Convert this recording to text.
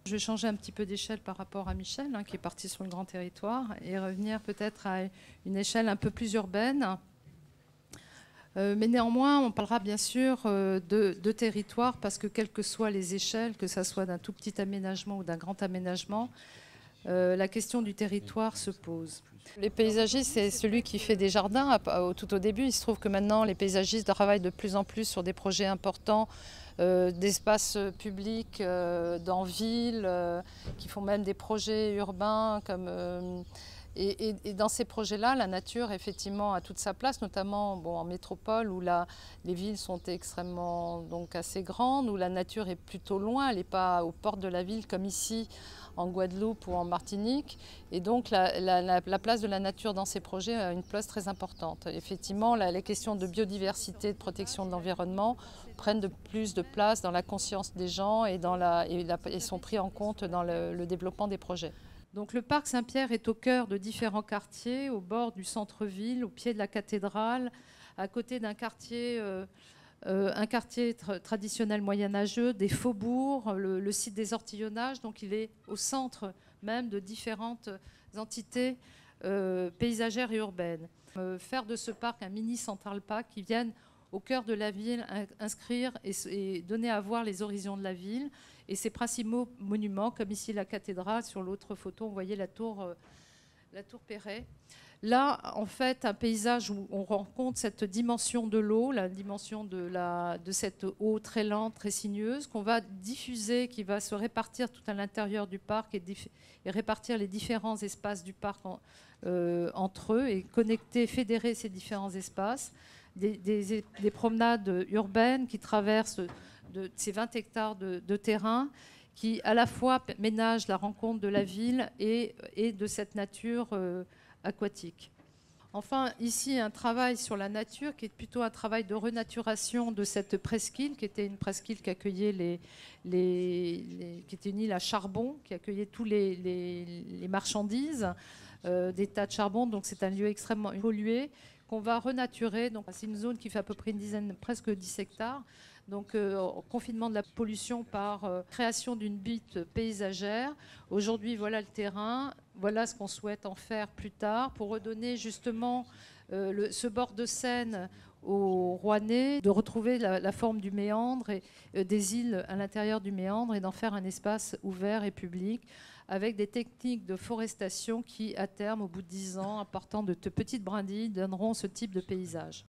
Je vais changer un petit peu d'échelle par rapport à Michel, qui est parti sur le grand territoire, et revenir peut-être à une échelle un peu plus urbaine. Mais néanmoins, on parlera bien sûr de territoire, parce que quelles que soient les échelles, que ce soit d'un tout petit aménagement ou d'un grand aménagement, la question du territoire se pose. Les paysagistes, c'est celui qui fait des jardins tout au début. Il se trouve que maintenant, les paysagistes travaillent de plus en plus sur des projets importants d'espaces publics dans ville, qui font même des projets urbains comme... Et dans ces projets-là, la nature, effectivement, a toute sa place, notamment en métropole, où les villes sont extrêmement assez grandes, où la nature est plutôt loin, elle n'est pas aux portes de la ville comme ici, en Guadeloupe ou en Martinique. Et donc, la place de la nature dans ces projets a une place très importante. Effectivement, les questions de biodiversité, de protection de l'environnement prennent de plus de place dans la conscience des gens et sont pris en compte dans le développement des projets. Donc le parc Saint-Pierre est au cœur de différents quartiers, au bord du centre-ville, au pied de la cathédrale, à côté d'un quartier, traditionnel moyenâgeux, des faubourgs, le site des ortillonnages. Donc il est au centre même de différentes entités paysagères et urbaines. Faire de ce parc un mini Central Park qui vienne au cœur de la ville inscrire et donner à voir les horizons de la ville et ses principaux monuments, comme ici la cathédrale. Sur l'autre photo, on voyait la tour Perret. Là, en fait, un paysage où on rencontre cette dimension de l'eau, la dimension de cette eau très lente, très sinueuse, qu'on va diffuser, qui va se répartir tout à l'intérieur du parc et répartir les différents espaces du parc entre eux et connecter, fédérer ces différents espaces. Des promenades urbaines qui traversent ces 20 hectares de terrain, qui à la fois ménagent la rencontre de la ville et de cette nature aquatique. Enfin, ici, un travail sur la nature qui est plutôt un travail de renaturation de cette presqu'île, qui était une presqu'île qui accueillait qui était une île à charbon, qui accueillait tous les marchandises, des tas de charbon. Donc c'est un lieu extrêmement pollué qu'on va renaturer. Donc c'est une zone qui fait à peu près presque 10 hectares. Donc confinement de la pollution par création d'une butte paysagère. Aujourd'hui, voilà le terrain, voilà ce qu'on souhaite en faire plus tard pour redonner justement ce bord de Seine aux Rouennais, de retrouver la forme du méandre et des îles à l'intérieur du méandre et d'en faire un espace ouvert et public avec des techniques de forestation qui, à terme, au bout de 10 ans, apportant de petites brindilles, donneront ce type de paysage.